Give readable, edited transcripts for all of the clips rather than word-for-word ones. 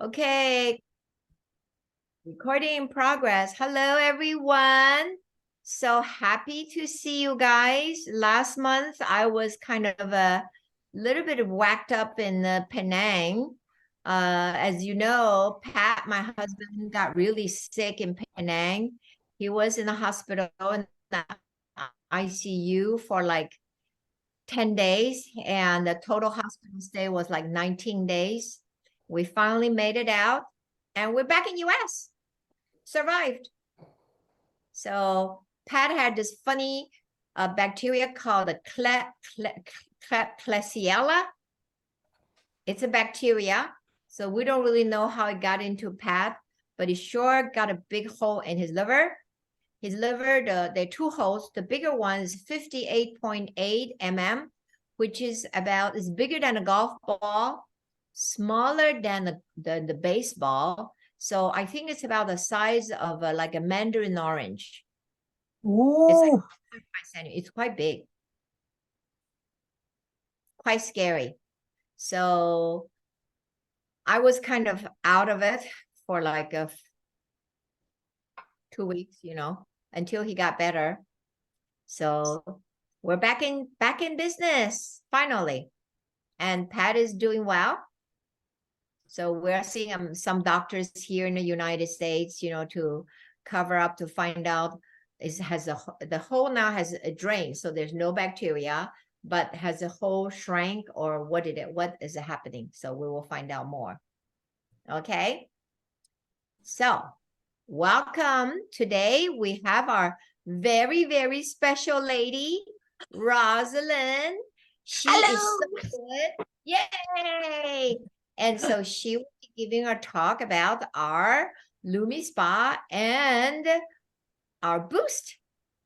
Okay, recording in progress. Hello, everyone. So happy to see you guys. Last month, I was kind of a little bit whacked up in Penang. As you know, Pat, my husband, got really sick in Penang. He was in the hospital in the ICU for like 10 days, and the total hospital stay was like 19 days. We finally made it out, and we're back in US. Survived. So Pat had this funny bacteria called the Klebsiella. It's a bacteria. So we don't really know how it got into Pat, but it sure got a big hole in his liver. His liver, there are two holes. The bigger one is 58.8 mm, which is bigger than a golf ball, smaller than the baseball. So I think it's about the size of like a mandarin orange. Ooh. It's quite big, quite scary. So I was kind of out of it for like 2 weeks, until he got better. So we're back in business finally, and Pat is doing well. So we're seeing some doctors here in the United States, to cover up, to find out the hole now has a drain, so there's no bacteria, but has the hole shrank, or what is happening? So we will find out more. Okay. So welcome. Today we have our very, very special lady, Rosalind. She Hello. is so good. Yay! And so she will be giving a talk about our LumiSpa and our Boost.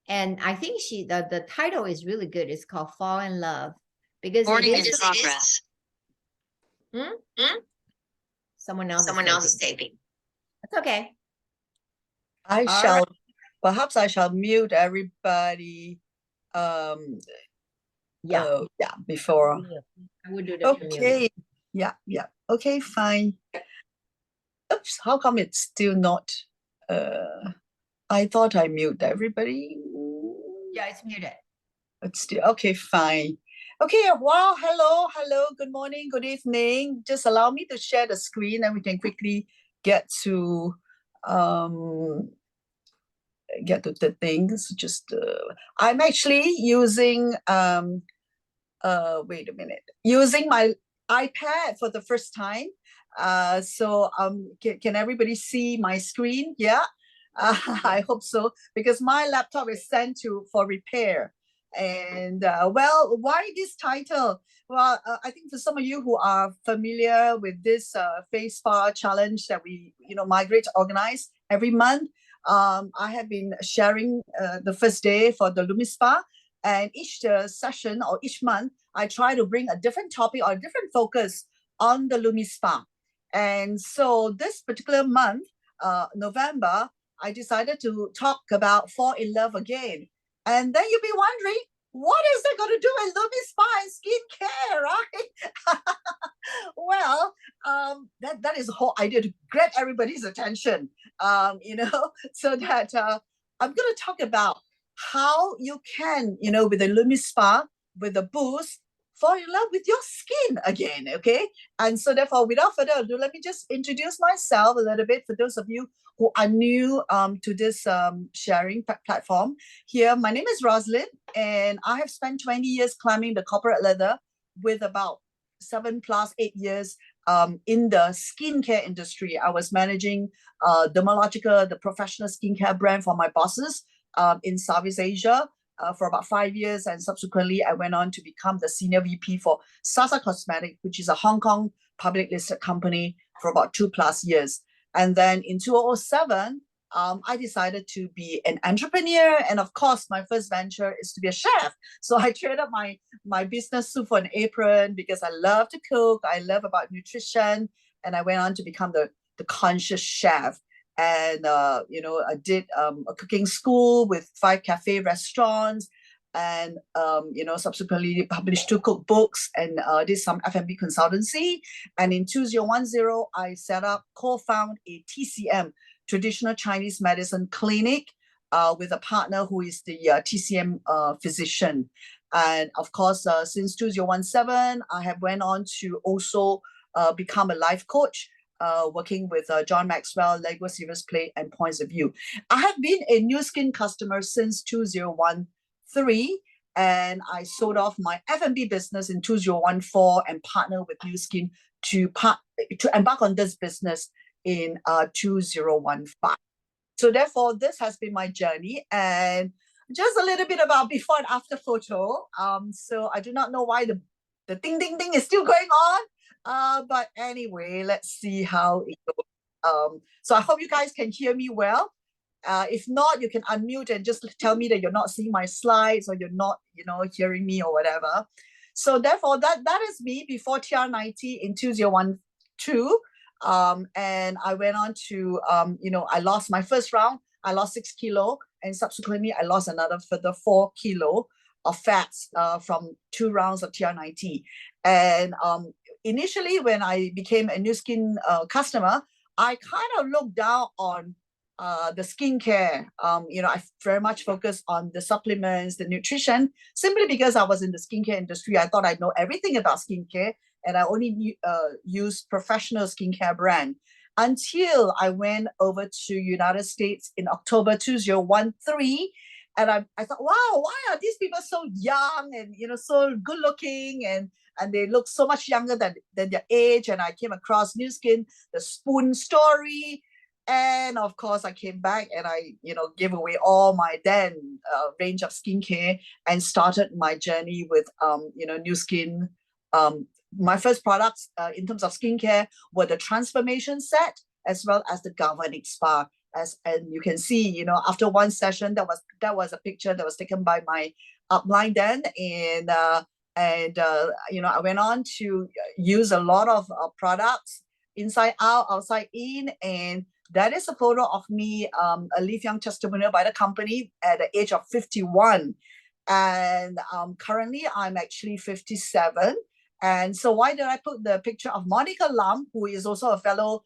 And I think the title is really good. It's called Fall in Love, because Morning it is in progress. Someone else is taping. It's okay. Perhaps I shall mute everybody. Before. I would do the okay. Yeah. Okay, fine. Oops, how come it's still not? I thought I muted everybody. Yeah, it's muted. It's still okay, fine. Okay, wow, hello, good morning, good evening. Just allow me to share the screen and we can quickly get to the things. Just I'm actually using wait a minute, using my iPad for the first time. So can everybody see my screen? Yeah. I hope so, because my laptop is sent for repair. And well, why this title? Well, I think for some of you who are familiar with this face spa challenge that we Migrate organize every month, I have been sharing the first day for the LumiSpa, and each session or each month I try to bring a different topic or a different focus on the LumiSpa. And so this particular month, November, I decided to talk about Fall in Love again. And then you'll be wondering, what is that going to do with LumiSpa and skincare, right? Well, that is the whole idea, to grab everybody's attention, so that I'm going to talk about how you can, with the LumiSpa, with the Boost, fall in love with your skin again, okay? And so therefore, without further ado, let me just introduce myself a little bit for those of you who are new to this sharing platform. Here, my name is Rosalind, and I have spent 20 years climbing the corporate ladder, with about 7 plus 8 years in the skincare industry. I was managing Dermalogica, the professional skincare brand for my bosses in Southeast Asia for about 5 years. And subsequently, I went on to become the senior VP for Sasa Cosmetics, which is a Hong Kong public listed company, for about 2+ years. And then in 2007, I decided to be an entrepreneur. And of course, my first venture is to be a chef. So I traded up my business suit for an apron, because I love to cook. I love about nutrition. And I went on to become the conscious chef. And, I did a cooking school with 5 cafe restaurants. and subsequently published 2 cookbooks and did some F&B consultancy. And in 2010, I co-found a TCM, Traditional Chinese Medicine Clinic, with a partner who is the TCM physician. And of course, since 2017, I have went on to also become a life coach, working with John Maxwell, Lego Serious Play, and Points of View. I have been a Nu Skin customer since 2013, and I sold off my F&B business in 2014 and partnered with Nu Skin to embark on this business in 2015. So therefore, this has been my journey, and just a little bit about before and after photo. So I do not know why the ding ding ding is still going on. But anyway, let's see how it goes. So I hope you guys can hear me well. If not, you can unmute and just tell me that you're not seeing my slides or you're not, hearing me or whatever. So therefore, that is me before TR90 in 2012. And I went on to, I lost my first round, I lost 6 kilo, and subsequently I lost another further 4 kilo of fats from 2 rounds of TR90. And initially, when I became a Nu Skin customer, I kind of looked down on the skincare. I very much focused on the supplements, the nutrition, simply because I was in the skincare industry. I thought I know everything about skincare, and I only use professional skincare brand until I went over to United States in October 2013. And I thought, wow, why are these people so young and so good looking, and they look so much younger than their age? And I came across Nu Skin, the spoon story. And of course, I came back and I, gave away all my then range of skincare and started my journey with, Nu Skin. My first products in terms of skincare were the transformation set as well as the galvanic spa. And you can see, after one session, that was a picture that was taken by my upline then, and I went on to use a lot of products inside out, outside in, and that is a photo of me, a Live Young testimonial by the company at the age of 51, and currently I'm actually 57. And so why did I put the picture of Monica Lam, who is also a fellow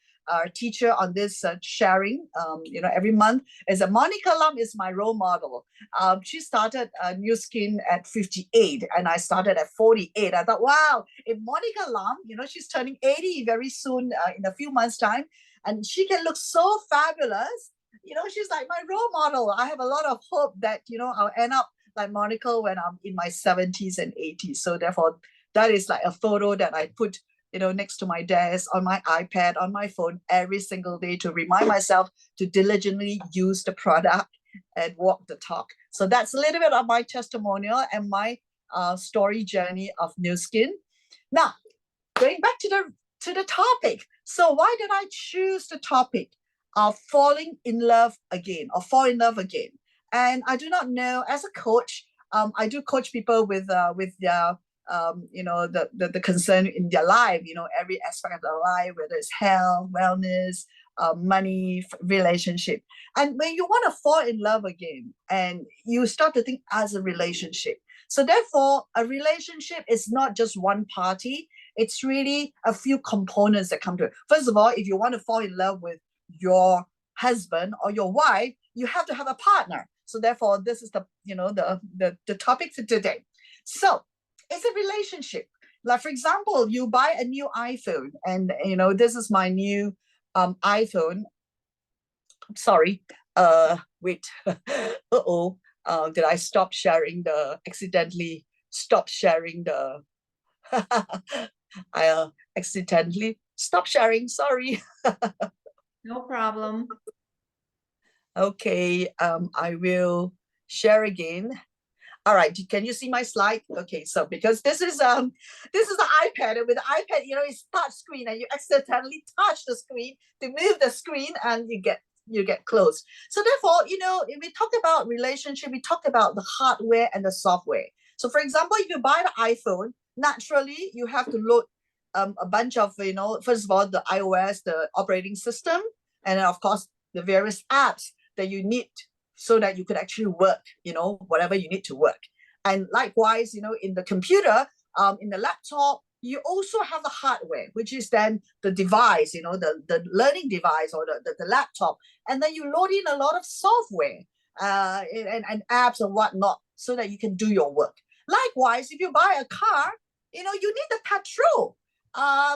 teacher on this sharing, every month? Is that Monica Lam is my role model. She started Nu Skin at 58, and I started at 48. I thought, wow, if Monica Lam, she's turning 80 very soon, in a few months' time, and she can look so fabulous. She's like my role model. I have a lot of hope that, I'll end up like Monica when I'm in my 70s and 80s. So therefore, that is like a photo that I put, next to my desk, on my iPad, on my phone every single day to remind myself to diligently use the product and walk the talk. So that's a little bit of my testimonial and my story journey of Nu Skin. Now, going back to the topic. So why did I choose the topic of falling in love again, or fall in love again? And I do not know, as a coach, I do coach people with their the concern in their life, every aspect of their life, whether it's health, wellness, money, relationship. And when you want to fall in love again, and you start to think as a relationship. So therefore, a relationship is not just one party. It's really a few components that come to it. First of all, if you want to fall in love with your husband or your wife, you have to have a partner. So therefore, this is the topic for today. So it's a relationship. Like, for example, you buy a new iPhone, and this is my new iPhone. Sorry. Wait. Did I accidentally stop sharing the I accidentally stopped sharing, sorry. No problem. Okay, I will share again. All right, can you see my slide? Okay, so because this is the iPad, and with the iPad, it's touch screen, and you accidentally touch the screen to move the screen, and you get close. So therefore, if we talk about relationship, we talk about the hardware and the software. So for example, if you buy the iPhone, naturally you have to load a bunch of, first of all, the iOS, the operating system, and then of course the various apps that you need so that you could actually work, whatever you need to work. And likewise, in the computer, in the laptop, you also have the hardware, which is then the device, the learning device or the laptop. And then you load in a lot of software and apps and whatnot so that you can do your work. Likewise, if you buy a car, you need the petrol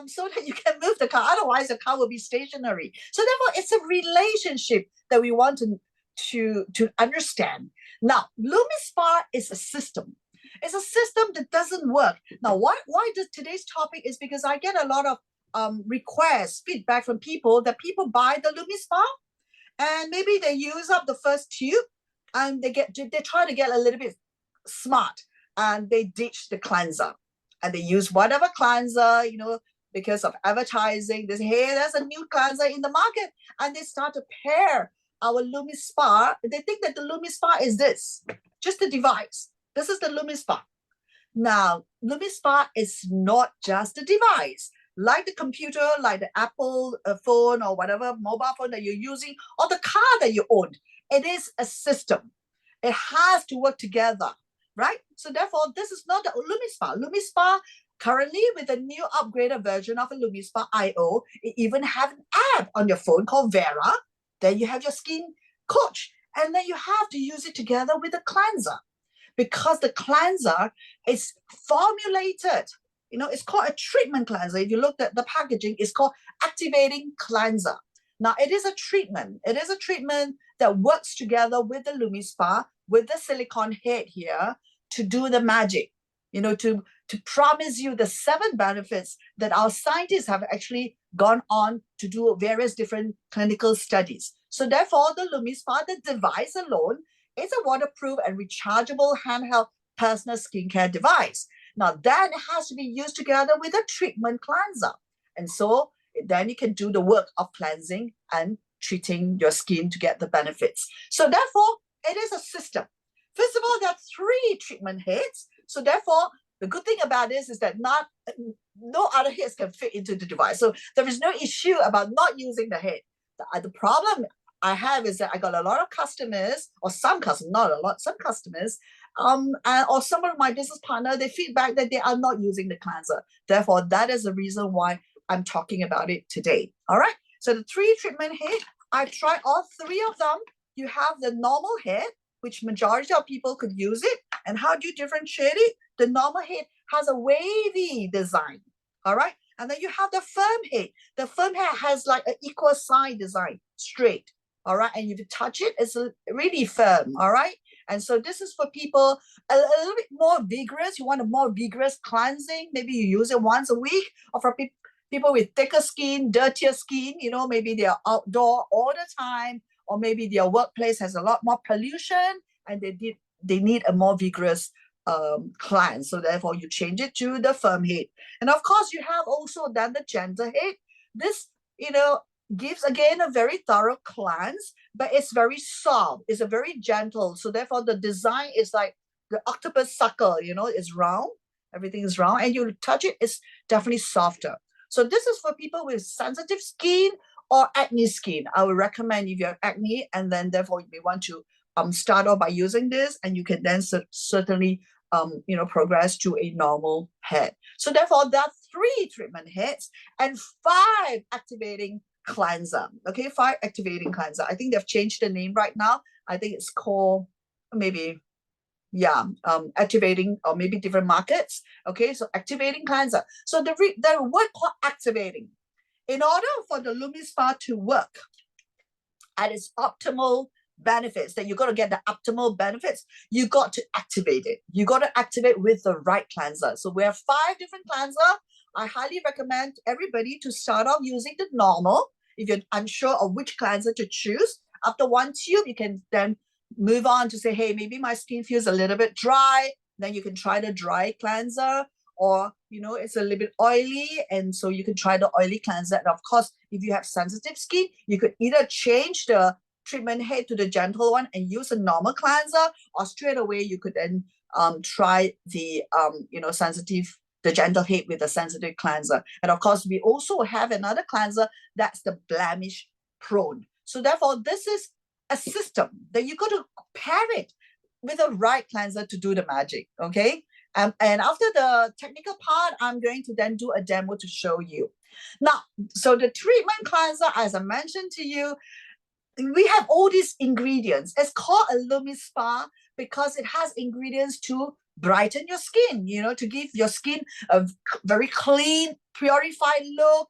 so that you can move the car. Otherwise, the car will be stationary. So therefore, it's a relationship that we want to understand. Now, LumiSpa is a system. It's a system that doesn't work. Now, why today's topic is because I get a lot of requests, feedback from people that people buy the LumiSpa and maybe they use up the first tube and they try to get a little bit smart and they ditch the cleanser and they use whatever cleanser, because of advertising. They say, hey, there's a new cleanser in the market, and they start to pair our LumiSpa. They think that the LumiSpa is this, just the device. This is the LumiSpa. Now, LumiSpa is not just a device. Like the computer, like the Apple phone or whatever mobile phone that you're using, or the car that you own, it is a system. It has to work together, right? So therefore, this is not the LumiSpa. LumiSpa, currently with a new upgraded version of a LumiSpa IO, it even have an app on your phone called Vera. Then you have your skin coach, and then you have to use it together with the cleanser, because the cleanser is formulated. It's called a treatment cleanser. If you look at the packaging, it's called activating cleanser. Now, it is a treatment. It is a treatment that works together with the LumiSpa, with the silicone head here, to do the magic, to promise you the 7 benefits that our scientists have actually gone on to do various different clinical studies. So therefore, the LumiSpa, the device alone, is a waterproof and rechargeable handheld personal skincare device. Now, that has to be used together with a treatment cleanser. And so then you can do the work of cleansing and treating your skin to get the benefits. So therefore, it is a system. First of all, there are 3 treatment heads. So therefore, the good thing about this is that no other heads can fit into the device. So there is no issue about not using the head. The problem I have is that I got a lot of customers, or some customers, not a lot, some customers, or some of my business partner, they feedback that they are not using the cleanser. Therefore, that is the reason why I'm talking about it today. All right. So the 3 treatment head, I've tried all 3 of them. You have the normal head, which majority of people could use it. And how do you differentiate it? The normal head has a wavy design. All right. And then you have the firm head. The firm head has like an equal side design, straight. All right. And if you touch it, it's really firm. All right. And so this is for people a little bit more vigorous. You want a more vigorous cleansing. Maybe you use it once a week. Or for people with thicker skin, dirtier skin, maybe they're outdoor all the time. Or maybe their workplace has a lot more pollution and they need a more vigorous cleanse. So therefore, you change it to the firm head. And of course, you have also done the gentle head. This, gives again a very thorough cleanse, but it's very soft. It's a very gentle. So therefore, the design is like the octopus sucker. It's round. Everything is round, and you touch it, it's definitely softer. So this is for people with sensitive skin or acne skin. I would recommend if you have acne, and then therefore you may want to start off by using this, and you can then certainly progress to a normal head. So therefore, there are 3 treatment heads and 5 activating cleanser. Okay, 5 activating cleanser. I think they've changed the name right now. I think it's called activating, or maybe different markets. Okay, so activating cleanser. So the word called activating. In order for the LumiSpa to work at its optimal benefits, that you're going to get the optimal benefits, you got to activate it. You got to activate with the right cleanser. So we have 5 different cleanser. I highly recommend everybody to start off using the normal. If you're unsure of which cleanser to choose, after 1 tube, you can then move on to say, hey, maybe my skin feels a little bit dry. Then you can try the dry cleanser, or it's a little bit oily, and so you can try the oily cleanser. And of course, if you have sensitive skin, you could either change the treatment head to the gentle one and use a normal cleanser, or straight away you could then try the the gentle head with the sensitive cleanser. And of course, we also have another cleanser that's the blemish prone. So therefore, this is a system that you got to pair it with the right cleanser to do the magic, okay? And after the technical part, I'm going to then do a demo to show you. Now, so the treatment cleanser, as I mentioned to you, we have all these ingredients. It's called a LumiSpa because it has ingredients to brighten your skin, to give your skin a very clean, purified look,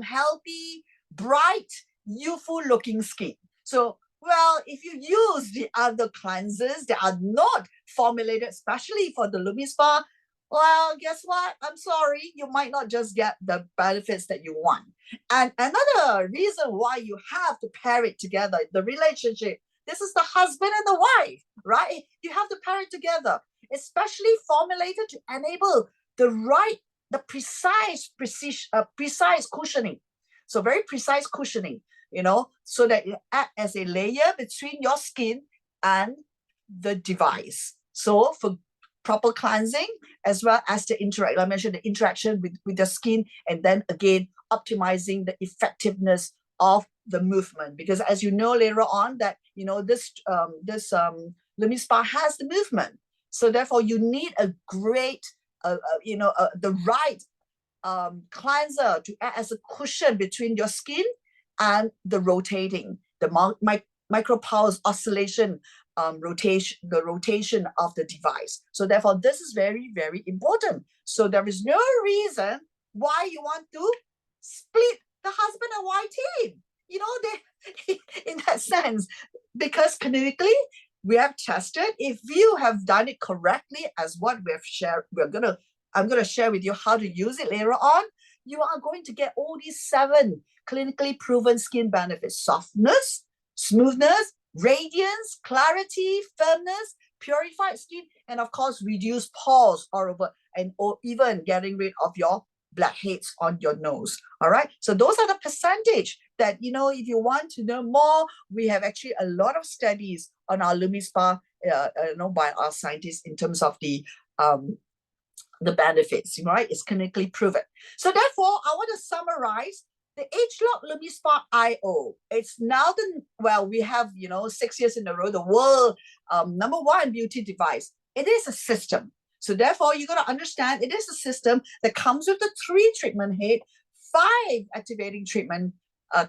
healthy, bright, youthful looking skin. So, well, if you use the other cleansers that are not formulated especially for the LumiSpa, well, guess what? I'm sorry, you might not just get the benefits that you want. And another reason why you have to pair it together, the relationship, this is the husband and the wife, right? You have to pair it together, especially formulated to enable the precise cushioning. So very precise cushioning, so that it acts as a layer between your skin and the device. So for proper cleansing, as well as the I mentioned the interaction with the skin, and then again, optimizing the effectiveness of the movement. Because as you know later on that, this LumiSpa has the movement. So therefore you need a great, the right cleanser to act as a cushion between your skin and the rotating, the micropulse oscillation, the rotation of the device. So therefore, this is very, very important. So there is no reason why you want to split the husband and wife team. They, in that sense, because clinically, we have tested. If you have done it correctly, as what we have shared, I'm gonna share with you how to use it later on. You are going to get all these 7 clinically proven skin benefits: softness, smoothness, radiance, clarity, firmness, purified skin, and of course, reduce pores all over, or even getting rid of your blackheads on your nose. All right. So those are the percentage that, if you want to know more, we have actually a lot of studies on our LumiSpa, by our scientists in terms of the benefits, right? It's clinically proven. So therefore, I want to summarize the ageLOC LumiSpa iO. It's now we have, 6 years in a row, the world #1 beauty device. It is a system. So therefore, you got to understand it is a system that comes with the 3 treatment head, 5 activating treatment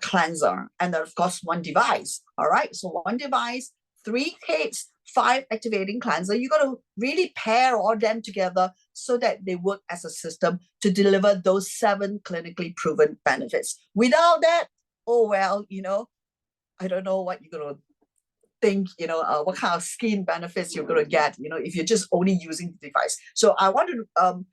cleanser, and then of course 1 device. All right. So 1 device, 3 heads, 5 activating cleanser. You got to really pair all them together so that they work as a system to deliver those 7 clinically proven benefits. Without that, oh well, I don't know what you're gonna think, what kind of skin benefits you're gonna get, if you're just only using the device. So I want to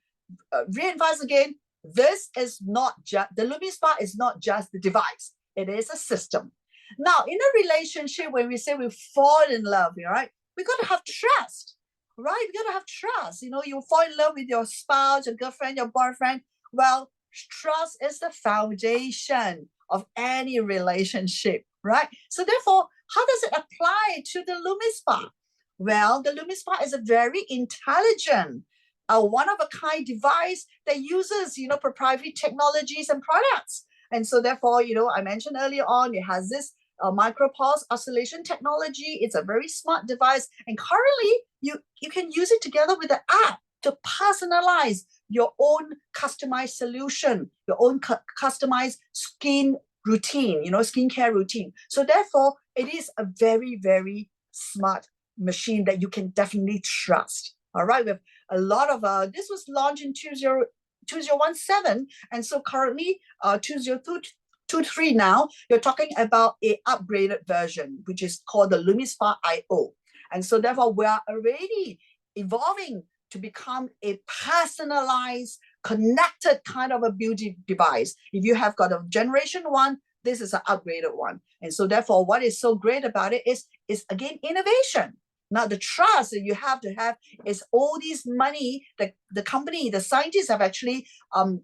reinforce again, this is not just, the LumiSpa is not just the device. It is a system. Now, in a relationship, when we say we fall in love, right, we got to have trust, right? We got to have trust. You fall in love with your spouse, your girlfriend, your boyfriend. Well, trust is the foundation of any relationship, right? So therefore, how does it apply to the LumiSpa? Well, the LumiSpa is a very intelligent, one-of-a-kind device that uses, proprietary technologies and products. And so therefore, I mentioned earlier on, it has this micropulse oscillation technology. It's a very smart device. And currently, you can use it together with the app to personalize your own customized solution, your own customized skin routine, skincare routine. So therefore, it is a very, very smart machine that you can definitely trust. All right, we have a lot of, this was launched in 2017, and so currently 2023 now, you're talking about a upgraded version, which is called the LumiSpa iO. And so therefore, we are already evolving to become a personalized, connected kind of a beauty device. If you have got a generation 1, this is an upgraded one. And so therefore, what is so great about it is again, innovation. Now, the trust that you have to have is all this money that the company, the scientists have actually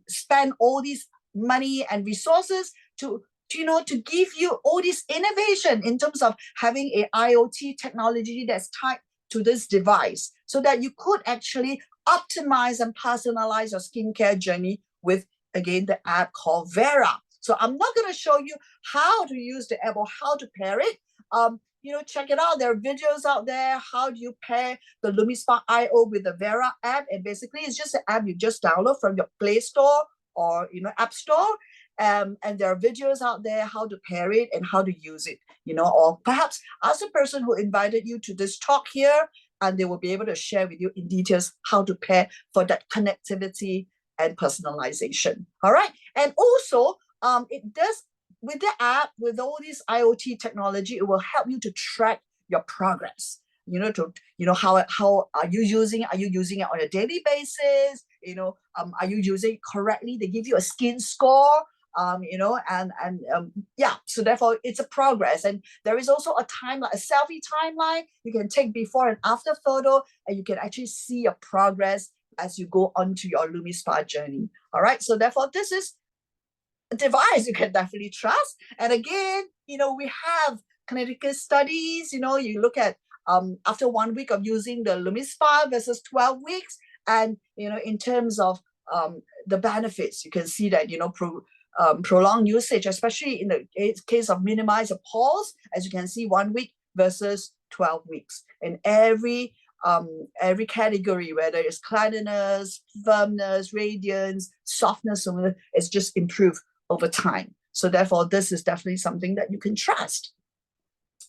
spent all these money and resources to give you all this innovation in terms of having a IoT technology that's tied to this device, so that you could actually optimize and personalize your skincare journey with, again, the app called Vera. So I'm not going to show you how to use the app or how to pair it. check it out. There are videos out there. How do you pair the LumiSpa IO with the Vera app? And basically, it's just an app you just download from your Play Store or App Store. And there are videos out there how to pair it and how to use it. Or perhaps ask the person who invited you to this talk here, and they will be able to share with you in details how to pair for that connectivity and personalization. All right. And also, it does, with the app, with all this IoT technology, it will help you to track your progress. How are you using it? Are you using it on a daily basis? Are you using it correctly? They give you a skin score. Yeah, so therefore it's a progress. And there is also a timeline, a selfie timeline. You can take before and after photo, and you can actually see your progress as you go onto your LumiSpa journey. All right, so therefore this is a device you can definitely trust. And again, we have clinical studies. You look at after 1 week of using the LumiSpa versus 12 weeks, and in terms of the benefits, you can see that prolonged usage, especially in the case of minimize the pores, as you can see, 1 week versus 12 weeks. In every category, whether it's cleanliness, firmness, radiance, softness, it's just improved over time. So therefore, this is definitely something that you can trust.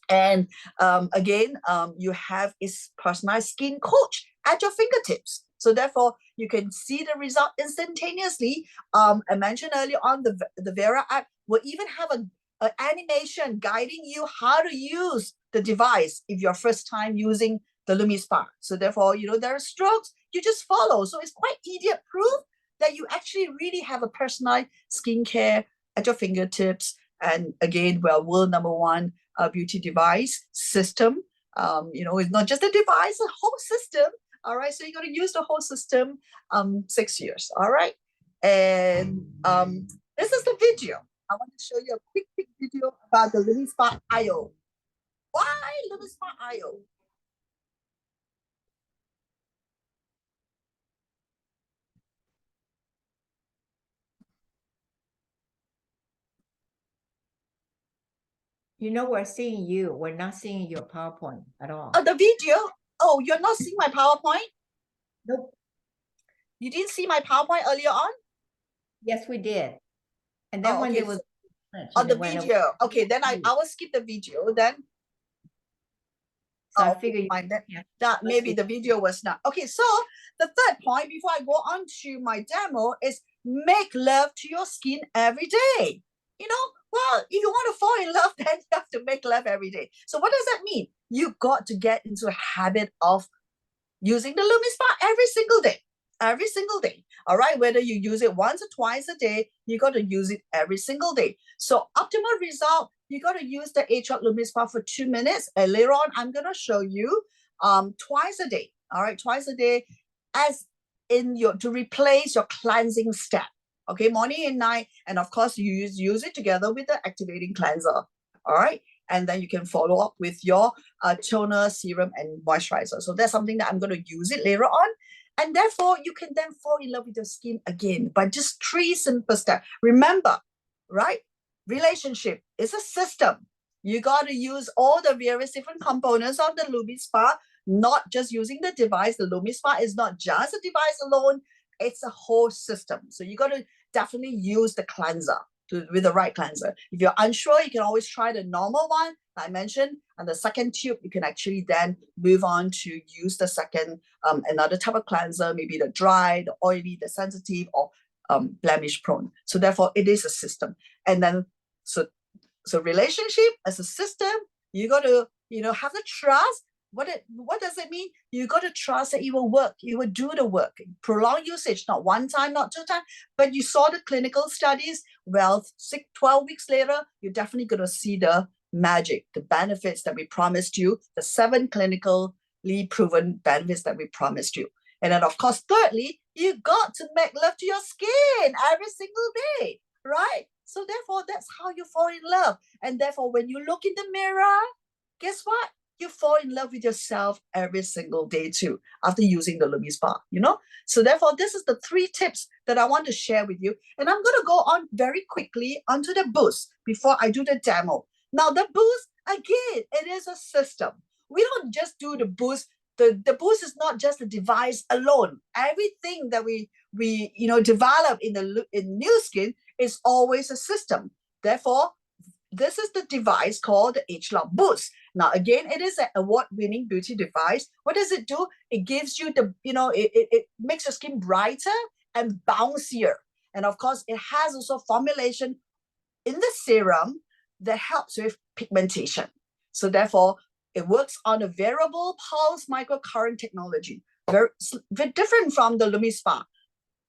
And again, you have a personalized skin coach at your fingertips. So therefore, you can see the result instantaneously. I mentioned earlier on, the Vera app will even have an animation guiding you how to use the device if you're first time using the LumiSpa. So therefore, there are strokes, you just follow. So it's quite idiot proof that you actually really have a personalized skincare at your fingertips. And again, we're world #1 beauty device system. It's not just a device, a whole system. All right, so you got to use the whole system 6 years. All right, and this is the video. I want to show you a quick video about the LumiSpa IO. Why LumiSpa IO? We're seeing you. We're not seeing your PowerPoint at all. Oh, the video? Oh, you're not seeing my PowerPoint? Nope. You didn't see my PowerPoint earlier on? Yes, we did. And then when there was on the video, okay, then I will skip the video then. So I figured that maybe the video was not. Okay, so the third point before I go on to my demo is make love to your skin every day. Well, if you want to fall in love, then you have to make love every day. So what does that mean? You got to get into a habit of using the LumiSpa every single day. Every single day. All right, whether you use it once or twice a day, you got to use it every single day. So optimal result, you got to use the Agerup LumiSpa for 2 minutes. And later on, I'm going to show you twice a day. All right, twice a day as in to replace your cleansing step. Okay, morning and night. And of course, you use it together with the activating cleanser. All right. And then you can follow up with your toner, serum, and moisturizer. So that's something that I'm going to use it later on. And therefore, you can then fall in love with your skin again by just 3 simple steps. Remember, right? Relationship is a system. You got to use all the various different components of the LumiSpa, not just using the device. The LumiSpa is not just a device alone. It's a whole system. So you got to definitely use the cleanser with the right cleanser. If you're unsure, you can always try the normal one I mentioned, and the second tube, you can actually then move on to use the second, another type of cleanser, maybe the dry, the oily, the sensitive, or blemish prone. So therefore, it is a system. And then, so relationship as a system, you got to, have the trust. What does it mean? You got to trust that it will work. It will do the work. Prolonged usage, not 1 time, not 2 times, but you saw the clinical studies. Well, 12 weeks later, you're definitely going to see the magic, the benefits that we promised you, the 7 clinically proven benefits that we promised you. And then, of course, thirdly, you got to make love to your skin every single day, right? So therefore, that's how you fall in love. And therefore, when you look in the mirror, guess what? You fall in love with yourself every single day too, after using the LumiSpa, So therefore, this is the 3 tips that I want to share with you. And I'm going to go on very quickly onto the boost before I do the demo. Now, the boost, Again, it is a system. We don't just do the boost. The boost is not just a device alone. Everything that we develop in Nu Skin is always a system. Therefore, this is the device called the ageLOC Boost. Now, again, it is an award-winning beauty device. What does it do? It gives you it makes your skin brighter and bouncier. And of course, it has also formulation in the serum that helps with pigmentation. So therefore, it works on a variable pulse microcurrent technology, very different from the LumiSpa.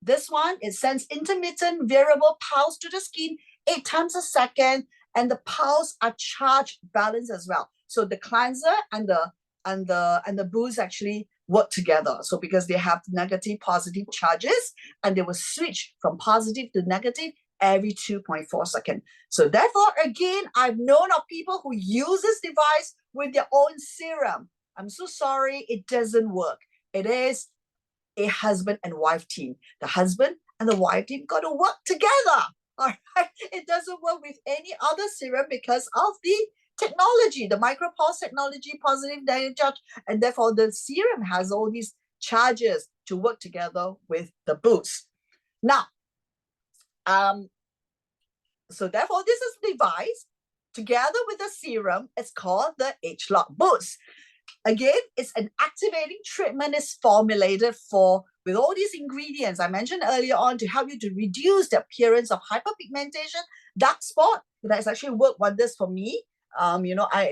This one, it sends intermittent variable pulse to the skin 8 times a second, and the pulse are charge balanced as well. So the cleanser and the boost actually work together. So because they have negative, positive charges, and they will switch from positive to negative every 2.4 seconds. So therefore, again, I've known of people who use this device with their own serum. I'm so sorry, it doesn't work. It is a husband and wife team. The husband and the wife team got to work together. All right, it doesn't work with any other serum because of the technology, the micropulse technology, positive, negative charge, and therefore the serum has all these charges to work together with the boost. Now, so therefore, this is the device together with the serum. It's called the ageLOC Boost. Again, it's an activating treatment. It's formulated with all these ingredients I mentioned earlier on to help you to reduce the appearance of hyperpigmentation, dark spot. That has actually worked wonders for me.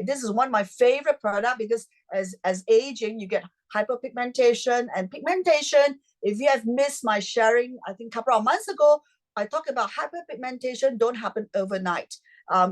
This is one of my favorite products because as aging, you get hyperpigmentation and pigmentation. If you have missed my sharing, I think a couple of months ago, I talked about hyperpigmentation don't happen overnight.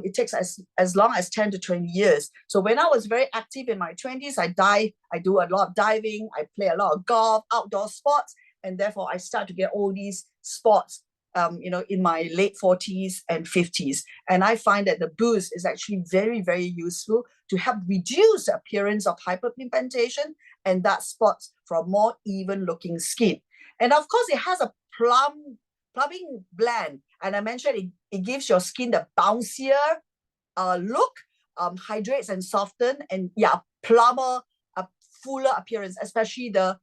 It takes as long as 10 to 20 years. So when I was very active in my 20s, I do a lot of diving, I play a lot of golf, outdoor sports, and therefore I start to get all these spots in my late 40s and 50s. And I find that the boost is actually very, very useful to help reduce the appearance of hyperpigmentation and dark spots for a more even looking skin. And of course, it has a plumbing blend. And I mentioned it gives your skin the bouncier look, hydrates and soften, and plumber, a fuller appearance, especially the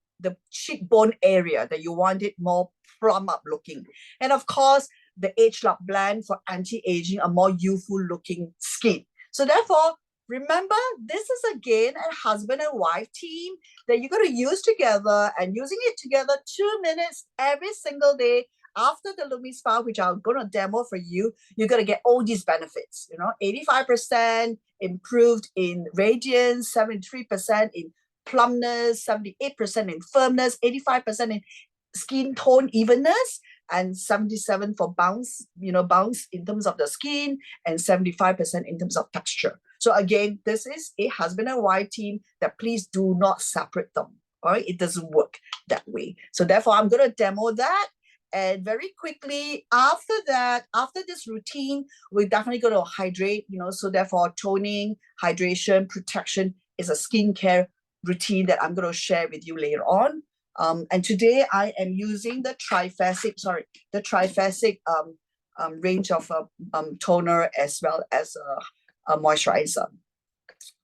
cheekbone area that you want it more plump up looking. And of course, the ageLOC blend for anti-aging, a more youthful looking skin. So therefore, remember, this is again a husband and wife team that you're going to use together, and using it together 2 minutes every single day after the LumiSpa, which I'm going to demo for you, you're going to get all these benefits. 85% improved in radiance, 73% in plumpness, 78% in firmness, 85% in skin tone evenness, and 77% for bounce in terms of the skin, and 75% in terms of texture. So again, this is a husband and wife team that please do not separate them. All right, it doesn't work that way. So therefore, I'm going to demo that. And very quickly after that, after this routine, we're definitely going to hydrate, so therefore toning, hydration, protection is a skincare routine that I'm going to share with you later on. And today I am using the Trifasic range of toner as well as a moisturizer.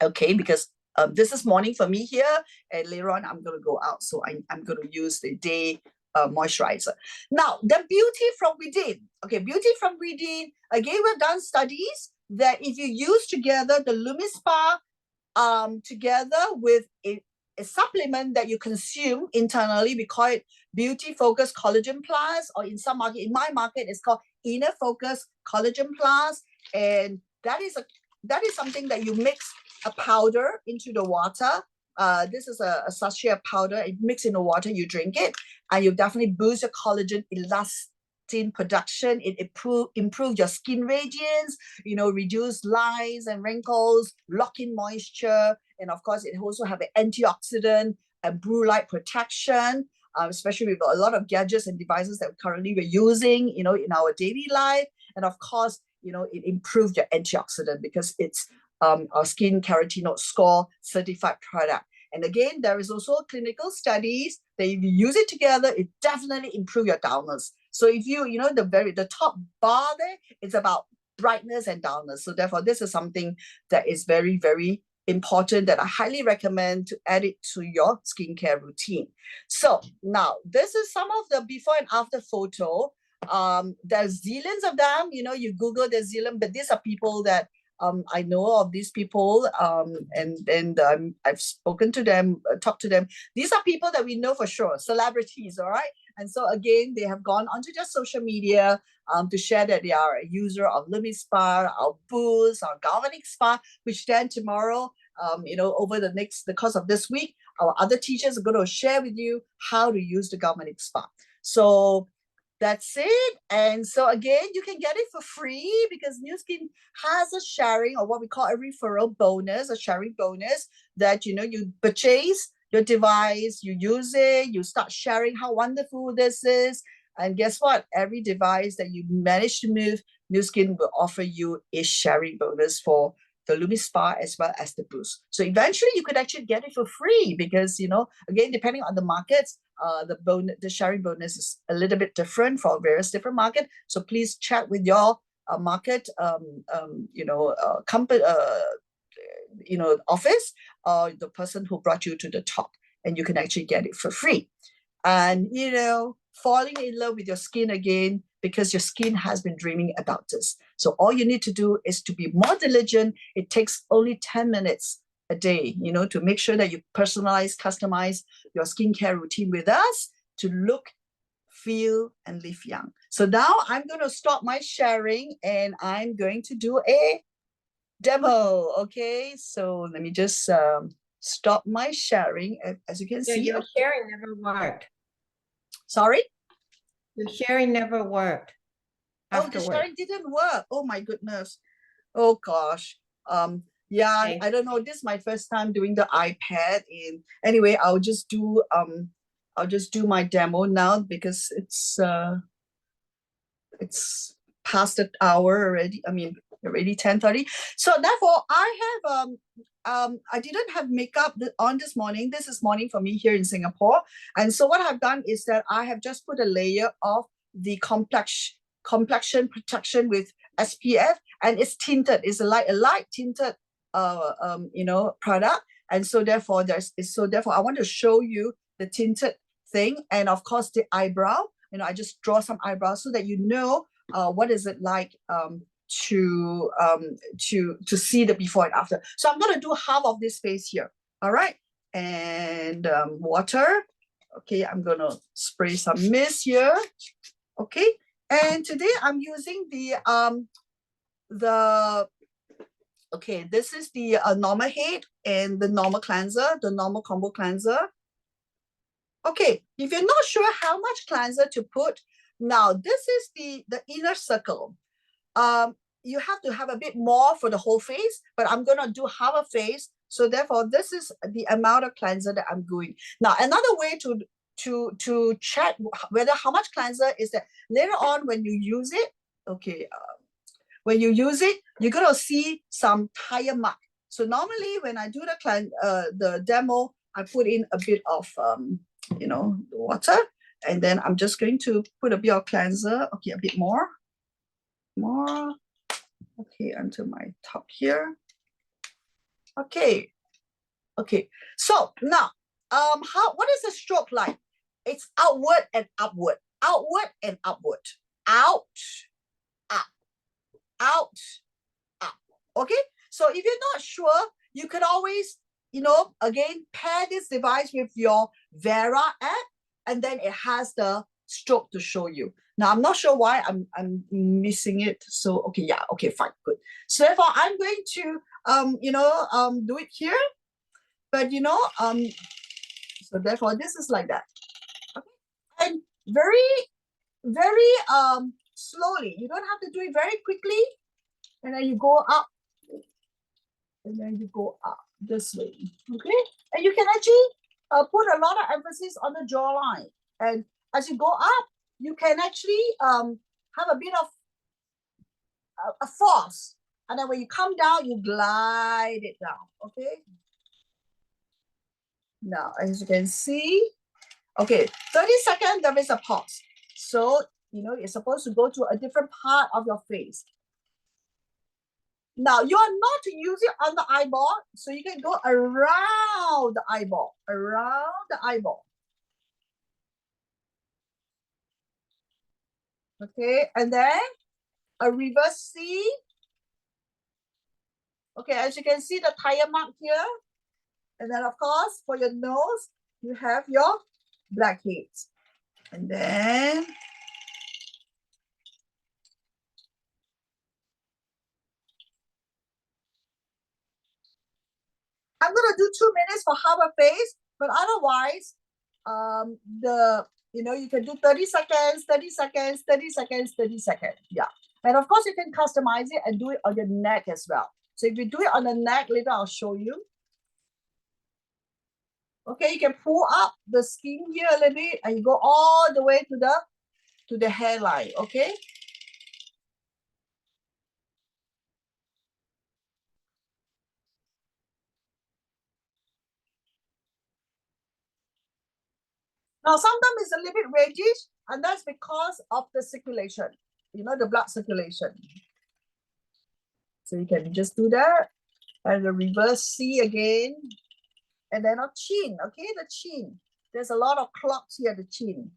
Okay, because this is morning for me here, and later on I'm going to go out, so I'm going to use the day moisturizer. Now, the beauty from within. Okay, beauty from within. Again, we've done studies that if you use together the LumiSpa together with a supplement that you consume internally, we call it Beauty Focus Collagen Plus, or in some market, in my market, it's called Inner Focus Collagen Plus, and that is something that you mix a powder into the water. This is a sachet of powder. It mix in the water, you drink it, and you definitely boost your collagen elastin production. It improve your skin radiance, reduce lines and wrinkles, lock in moisture, and of course, it also have an antioxidant and blue light protection. Especially with a lot of gadgets and devices that currently we're using, in our daily life, and of course, it improves your antioxidant because it's our Skin Carotenoid Score certified product. And again, there is also clinical studies that if you use it together, it definitely improves your dullness. So if you, the top bar there, it's about brightness and dullness. So therefore, this is something that is very, very important that I highly recommend to add it to your skincare routine. So now this is some of the before and after photo. There's zillions of them, you know, you Google the zillion, but these are people that I know of these people, and I've spoken to them, talked to them. These are people that we know for sure, celebrities, all right? And so again, they have gone onto their social media to share that they are a user of LumiSpa, our Boost, our Galvanic Spa, which then tomorrow, you know, over the course of this week, our other teachers are going to share with you how to use the Galvanic Spa. So that's it. And so again, you can get it for free because Nu Skin has a sharing, or what we call a referral bonus, a sharing bonus, that, you know, you purchase your device, you use it, you start sharing how wonderful this is. And guess what? Every device that you manage to move, Nu Skin will offer you a sharing bonus for the LumiSpa as well as the Boost. So eventually you could actually get it for free because, you know, again, depending on the markets, the sharing bonus is a little bit different for various different markets. So please chat with your market, company, office, or the person who brought you to the top, and you can actually get it for free. And, you know, falling in love with your skin again, because your skin has been dreaming about this. So all you need to do is to be more diligent. It takes only 10 minutes a day, you know, to make sure that you personalize, customize your skincare routine with us to look, feel, and live young. So now I'm going to stop my sharing and I'm going to do a demo. Okay, so let me just stop my sharing. As you can see, your sharing never worked. Sorry? Your sharing never worked. Oh, the sharing didn't work. Oh my goodness. Oh gosh. Yeah, Okay. I don't know. This is my first time doing the iPad. And anyway, I'll just do my demo now because it's past the hour already. I mean, already 10:30. So therefore, I didn't have makeup on this morning. This is morning for me here in Singapore. And so what I've done is that I have just put a layer of the complexion protection with SPF, and it's tinted. It's a light tinted product. And so therefore I want to show you the tinted thing, and of course the eyebrow. You know, I just draw some eyebrows so that you know what is it like to see the before and after. So I'm going to do half of this face here. All right, and water. Okay, I'm going to spray some mist here. Okay, and today I'm using okay, this is the normal head and the normal cleanser, the normal combo cleanser. Okay, if you're not sure how much cleanser to put, now this is the inner circle. You have to have a bit more for the whole face, but I'm gonna do half a face. So therefore, this is the amount of cleanser that I'm doing. Now, another way to check whether how much cleanser is that later on when you use it, okay, when you use it, you're gonna see some tire mark. So normally when I do the demo, I put in a bit of water, and then I'm just going to put a bit of cleanser. Okay, a bit more. Okay, onto my top here. Okay. So now, what is the stroke like? It's outward and upward, outward and upward, out, up, out, up. Okay. So if you're not sure, you can always, again, pair this device with your Vera app, and then it has the stroke to show you. Now, I'm not sure why I'm missing it. So, okay, yeah, okay, fine, good. So therefore, I'm going to, do it here. But, so therefore, this is like that. Okay? And very, very slowly. You don't have to do it very quickly. And then you go up. And then you go up this way. Okay? And you can actually put a lot of emphasis on the jawline. And as you go up, you can actually have a bit of a force. And then when you come down, you glide it down. Okay? Now, as you can see, okay, 30 seconds, there is a pause. So, you're supposed to go to a different part of your face. Now you are not to use it on the eyeball, so you can go around the eyeball, around the eyeball. Okay, and then a reverse C. Okay, as you can see the tire mark here. And then of course, for your nose, you have your blackheads. And then I'm gonna do 2 minutes for half a face, but otherwise, you can do 30 seconds, 30 seconds, 30 seconds, 30 seconds. Yeah. And of course, you can customize it and do it on your neck as well. So if you do it on the neck, later I'll show you. Okay, you can pull up the skin here a little bit and you go all the way to the hairline, okay? Now, sometimes it's a little bit reddish, and that's because of the circulation, the blood circulation. So you can just do that, and the reverse C again, and then our chin, okay, the chin. There's a lot of clots here, the chin.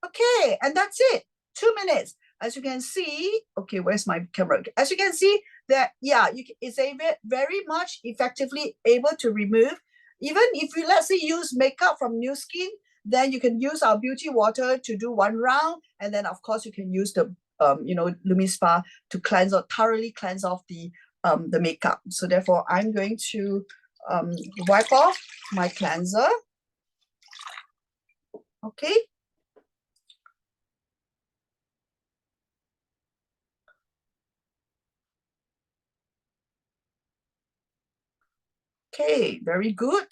Okay, and that's it, 2 minutes. As you can see, okay, where's my camera? As you can see that, yeah, it's very much effectively able to remove. Even if you, let's say, use makeup from Nu Skin, then you can use our beauty water to do 1 round. And then, of course, you can use the, LumiSpa to thoroughly cleanse off the makeup. So therefore, I'm going to wipe off my cleanser. Okay. Okay, very good.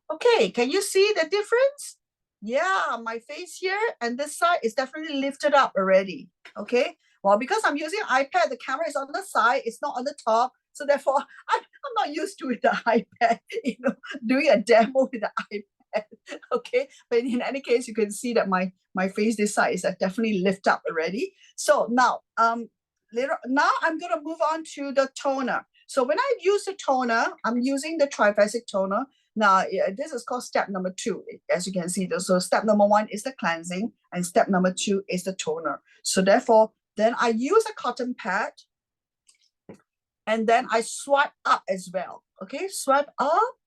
Okay, can you see the difference? Yeah, my face here and this side is definitely lifted up already. Okay, well, because I'm using iPad, the camera is on the side, it's not on the top. So therefore, I'm not used to with the iPad, doing a demo with the iPad. Okay, but in any case, you can see that my face this side is definitely lift up already. So now, now I'm gonna move on to the toner. So when I use the toner, I'm using the Triphasic toner. Now, this is called step number 2, as you can see. So step number 1 is the cleansing, and step number 2 is the toner. So therefore, then I use a cotton pad, and then I swipe up as well. Okay, swipe up.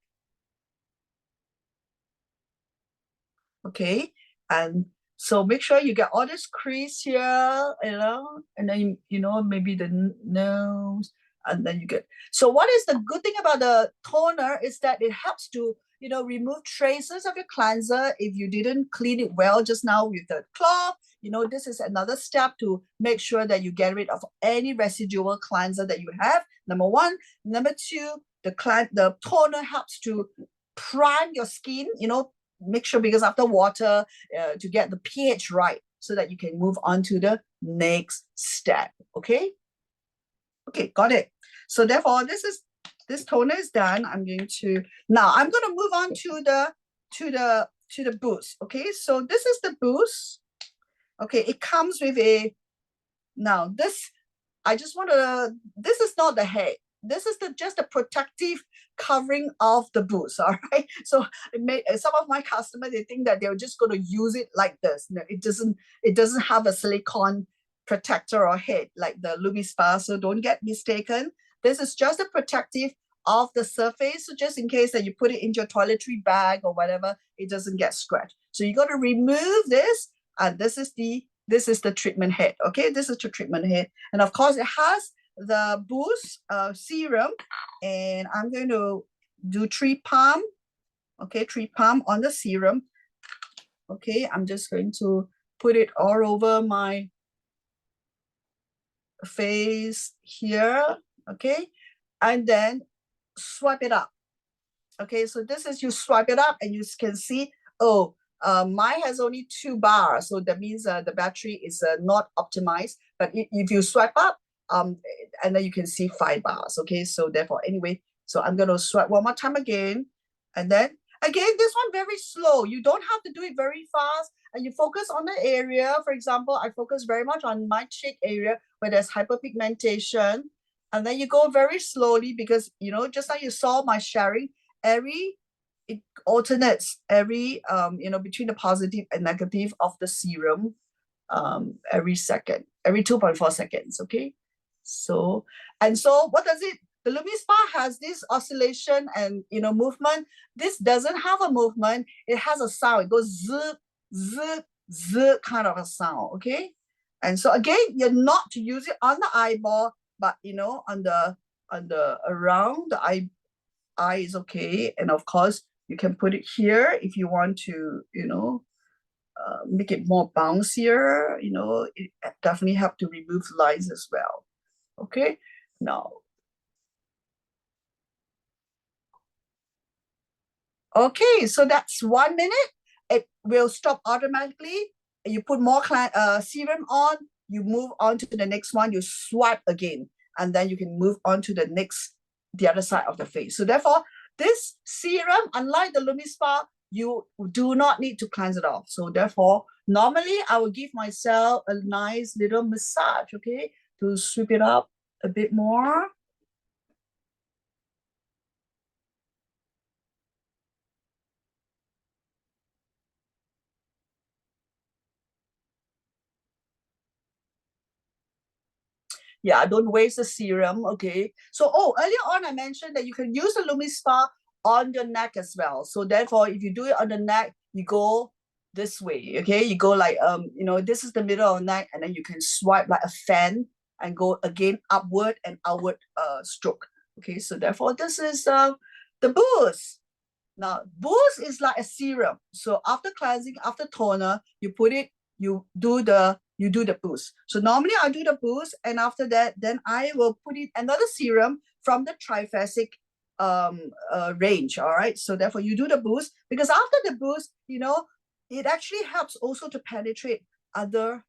Okay, and so make sure you get all this crease here, and then, maybe the nose, and then you get. So what is the good thing about the toner is that it helps to, remove traces of your cleanser if you didn't clean it well just now with the cloth. This is another step to make sure that you get rid of any residual cleanser that you have, number 1. Number 2, the toner helps to prime your skin, make sure, because after water, to get the pH right so that you can move on to the next step. Okay, got it. So therefore, this toner is done. I'm going to move on to the boost. Okay, so this is the boost. Okay, it comes with this is not the head. This is just a protective covering of the boost. All right, so some of my customers, they think that they're just going to use it like this. No, it doesn't have a silicone protector or head like the LumiSpa, so don't get mistaken. This is just a protective of the surface, so just in case that you put it in your toiletry bag or whatever, it doesn't get scratched. So you got to remove this, and this is the treatment head. Okay, this is the treatment head, and of course it has the boost serum, and I'm going to do 3 pump. Okay, 3 pump on the serum. Okay, I'm just going to put it all over my face here. Okay, and then swipe it up. Okay, so this is, you swipe it up and you can see, mine has only 2 bars, so that means the battery is not optimized. But if you swipe up, and then you can see 5 bars. Okay, so therefore, anyway, so I'm going to swipe one more time again, and then Again, this one very slow. You don't have to do it very fast, and you focus on the area. For example, I focus very much on my cheek area where there's hyperpigmentation. And then you go very slowly because, you know, just like you saw my sharing, it alternates every, between the positive and negative of the serum every second, every 2.4 seconds, okay? So what does it, the LumiSpa has this oscillation and, movement. This doesn't have a movement. It has a sound. It goes zip, zip, zip kind of a sound, okay? And so again, you're not to use it on the eyeball, but, on the around the eye is okay. And of course, you can put it here if you want to, make it more bouncier, it definitely have to remove lines as well. Okay, now. Okay, so that's 1 minute. It will stop automatically. You put more serum on, you move on to the next one, you swipe again, and then you can move on to the other side of the face. So therefore, this serum, unlike the LumiSpa, you do not need to cleanse it off. So therefore, normally I will give myself a nice little massage, okay, to sweep it up a bit more. Yeah, don't waste the serum, okay? So, earlier on I mentioned that you can use the LumiSpa on your neck as well. So therefore, if you do it on the neck, you go this way, okay? You go like, this is the middle of the neck, and then you can swipe like a fan and go again upward and outward stroke, okay? So therefore, this is the boost. Now, boost is like a serum. So after cleansing, after toner, you put it, you do the boost. So normally I do the boost, and after that, then I will put in another serum from the triphasic range. All right. So therefore, you do the boost, because after the boost, it actually helps also to penetrate other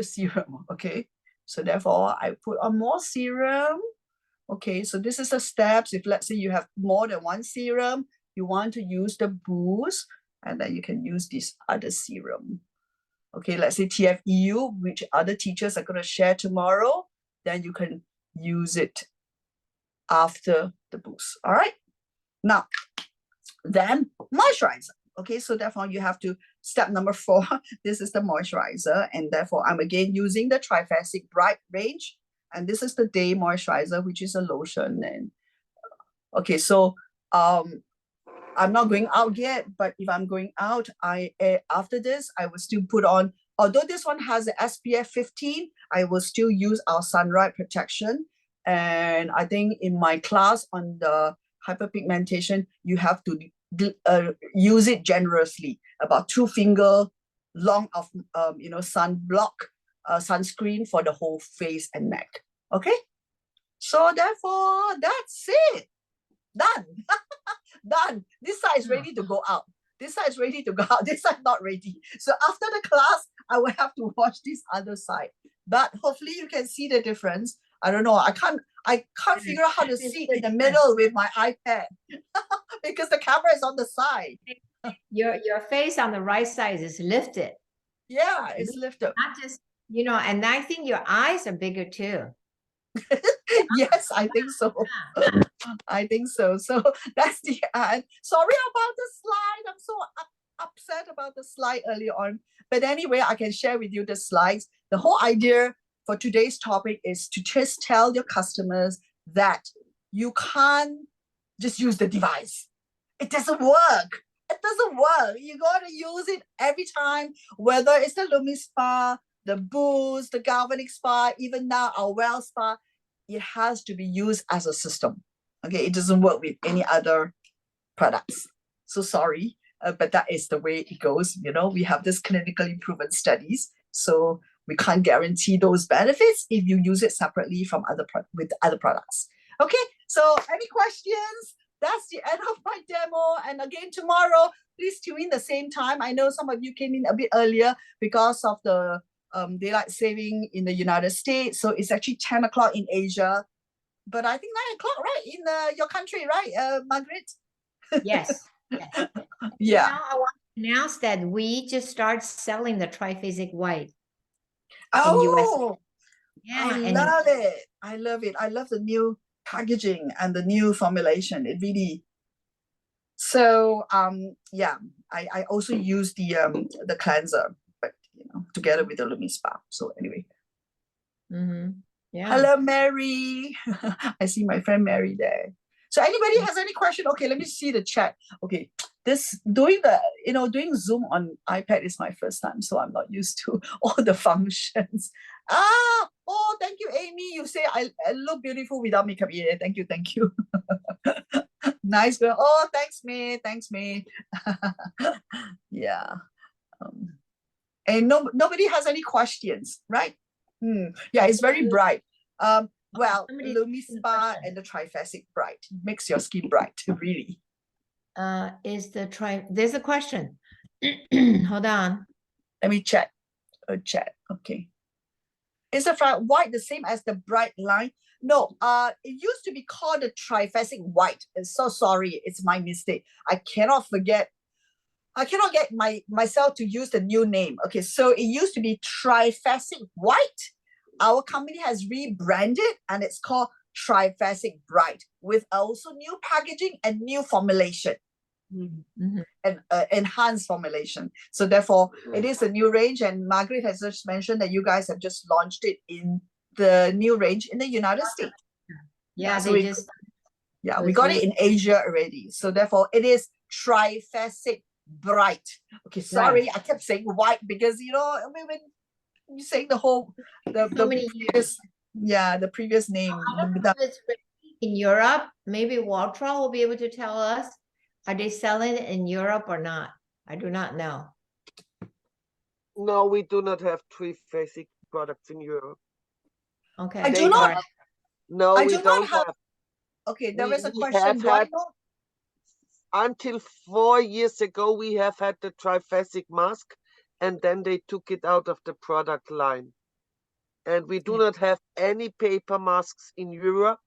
serum. Okay. So therefore, I put on more serum. Okay, so this is the steps. If let's say you have more than one serum, you want to use the boost, and then you can use this other serum. Okay, let's say TFEU, which other teachers are going to share tomorrow, then you can use it after the boost. All right, now, then moisturizer. Okay, so therefore you have to, step number 4, this is the moisturizer, and therefore I'm again using the Triphasic Bright range. And this is the day moisturizer, which is a lotion. And okay, so I'm not going out yet, but if I'm going out, after this, I will still put on, although this one has the SPF 15, I will still use our sunlight protection. And I think in my class on the hyperpigmentation, you have to use it generously, about 2 finger long of sunblock sunscreen for the whole face and neck. Okay, so therefore that's it. Done. Done. This side is ready to go out. This side is ready to go out. This side not ready. So after the class, I will have to watch this other side. But hopefully you can see the difference. I don't know. I can't figure out how to see in the middle with my iPad because the camera is on the side. Your face on the right side is lifted. Yeah, it's lifted. Not just, and I think your eyes are bigger too. Yes, I think so. I think so. So that's the end. Sorry about the slide. I'm so upset about the slide earlier on. But anyway, I can share with you the slides. The whole idea for today's topic is to just tell your customers that you can't just use the device. It doesn't work. It doesn't work. You got to use it every time, whether it's the LumiSpa, the Boost, the Galvanic Spa, even now our Well Spa. It has to be used as a system. Okay, it doesn't work with any other products. So sorry, but that is the way it goes. We have this clinically proven studies, so we can't guarantee those benefits if you use it separately from with other products. Okay, so any questions? That's the end of my demo. And again, tomorrow, please tune in the same time. I know some of you came in a bit earlier because of the daylight saving in the United States. So it's actually 10 o'clock in Asia. But I think 9 o'clock, right? In your country, right, Margaret? Yes. Yeah. Now I want to announce that we just start selling the triphasic white in US. Oh, Yeah, I and love it. I love it. I love the new packaging and the new formulation. It really. So yeah, I also use the cleanser, but together with the Lumi Spa. So anyway. yeah. Hello, Mary. I see my friend Mary there. So anybody has any question? Okay, let me see the chat. Okay, doing Zoom on iPad is my first time, so I'm not used to all the functions. Oh, thank you, Amy. You say I look beautiful without makeup. Yeah, thank you, thank you. Nice girl. Oh, thanks, May. Thanks, May. Yeah. And nobody has any questions, right? Yeah, it's very bright. Well, Lumi Spa and the Triphasic Bright makes your skin bright, really. There's a question. Hold on. Let me check. Chat. Okay. Is the white the same as the bright line? No, it used to be called the Triphasic White. So sorry, it's my mistake. I cannot get myself to use the new name. Okay, so it used to be Triphasic White. Our company has rebranded and it's called Triphasic Bright with also new packaging and new formulation. And enhanced formulation. So therefore, it is a new range. And Margaret has just mentioned that you guys have just launched it in the new range in the United States. Yeah, so we got it in recent. Asia already. So therefore, it is Triphasic Bright. Okay, sorry, I kept saying white because when you saying the whole the previous name. In Europe, maybe Waltra will be able to tell us. Are they selling it in Europe or not? I do not know. No, we do not have triphasic products in Europe. Okay. I do not. No, we don't have. Okay, there is a question. Why not? Until 4 years ago, we have had the triphasic mask, and then they took it out of the product line. And we do not have any paper masks in Europe,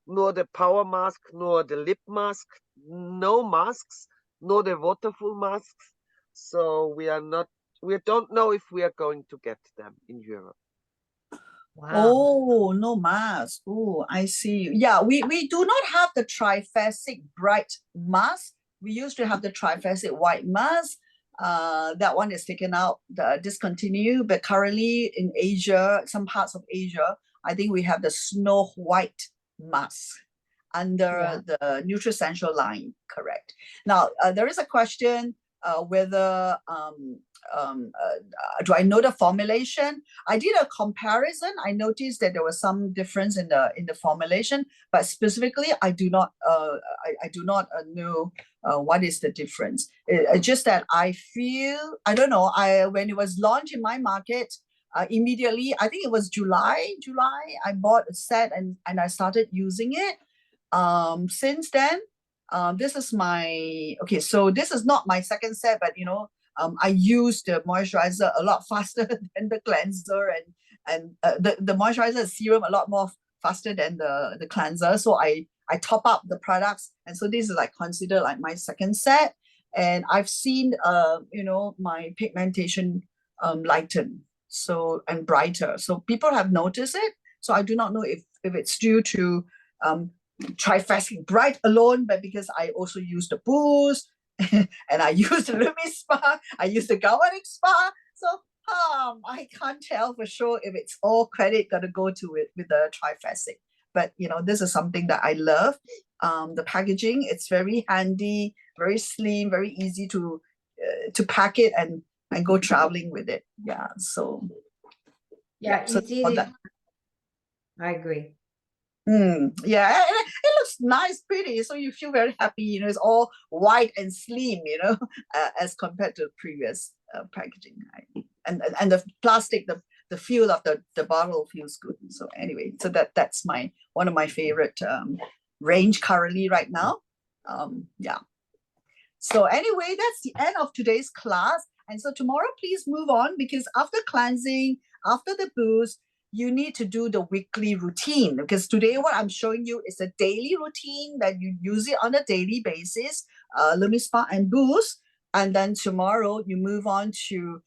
nor the power mask, nor the lip mask, no masks, nor the waterful masks. So we don't know if we are going to get them in Europe. Wow. Oh, no mask. Oh, I see. Yeah, we do not have the Triphasic Bright mask. We used to have the Triphasic White mask. That one is taken out, discontinued. But currently in Asia, some parts of Asia, I think we have the Snow White mask under the Nutricential line. Correct. Now, there is a question whether do I know the formulation? I did a comparison. I noticed that there was some difference in the formulation, but specifically, I do not know what is the difference. It's just that I feel, I don't know. When it was launched in my market, immediately, I think it was July, I bought a set and I started using it. Since then, this is so this is not my second set, but I use the moisturizer a lot faster than the cleanser, and the moisturizer serum a lot more faster than the cleanser. So I top up the products, and so this is considered like my second set. And I've seen my pigmentation lighten and brighter. So people have noticed it. So I do not know if it's due to Triphasic Bright alone, but because I also use the Boost and I use the Lumi Spa, I use the Galvanic Spa. So I can't tell for sure if it's all credit gonna go to it with the Triphasic. But this is something that I love. The packaging, it's very handy, very slim, very easy to pack it and go traveling with it. Yeah. So it's easy. I agree. Yeah, and it looks nice, pretty. So you feel very happy. It's all white and slim, as compared to previous packaging. And the plastic, the feel of the bottle feels good. So anyway, so that's one of my favorite range currently right now. Yeah. So anyway, that's the end of today's class. And so tomorrow, please move on, because after cleansing, after the boost, you need to do the weekly routine, because today what I'm showing you is a daily routine that you use it on a daily basis, LumiSpa and Boost. And then tomorrow you move on to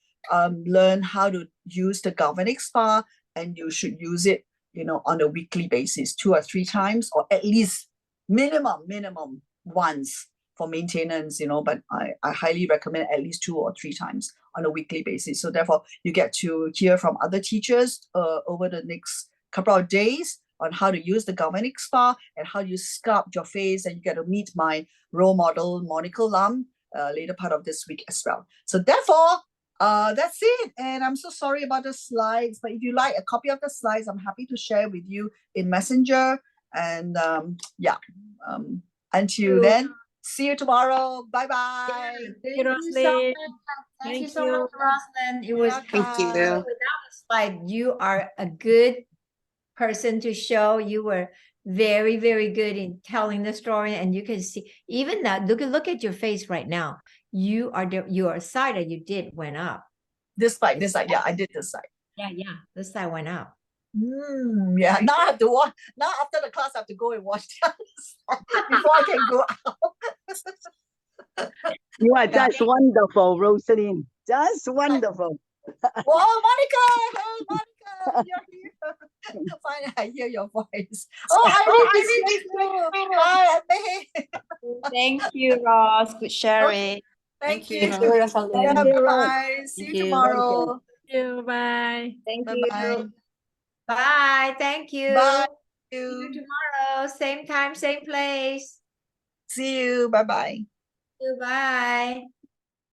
learn how to use the Galvanic Spa, and you should use it, you know, on a weekly basis, 2 or 3 times, or at least minimum once for maintenance, you know, but I highly recommend at least 2 or 3 times on a weekly basis. So therefore, you get to hear from other teachers over the next couple of days on how to use the Galvanic Spa and how you sculpt your face, and you get to meet my role model, Monica Lam, later part of this week as well. So therefore, that's it. And I'm so sorry about the slides, but if you like a copy of the slides, I'm happy to share with you in Messenger. And until then, see you tomorrow. Bye bye. Thank you, you so Roslyn. much. Thank you Thank so you. much, Roslyn. It was Thank you. without a slide, you are a good person to show. You were very, very good in telling the story, and you can see even that. Look at your face right now. Your side that you did went up. This side, yeah, I did this side. Yeah, this side went up. Yeah, now I have to watch. Now after the class, I have to go and watch the other side before I can go out. You are just wonderful, Rosalind. Just wonderful. Whoa, Monica! Hey, Monica, you're here. Finally, I hear your voice. Oh, I is here too. Hi, May. Thank you, Ross. Good sharing. Thank you. Thank you, Rosalind. Yeah, Thank you, bye. See Thank you you. tomorrow. Thank you. Bye. Thank Bye you. bye. Bye. Thank you. Bye. See you tomorrow. Same time, same place. See you. Bye bye. Goodbye.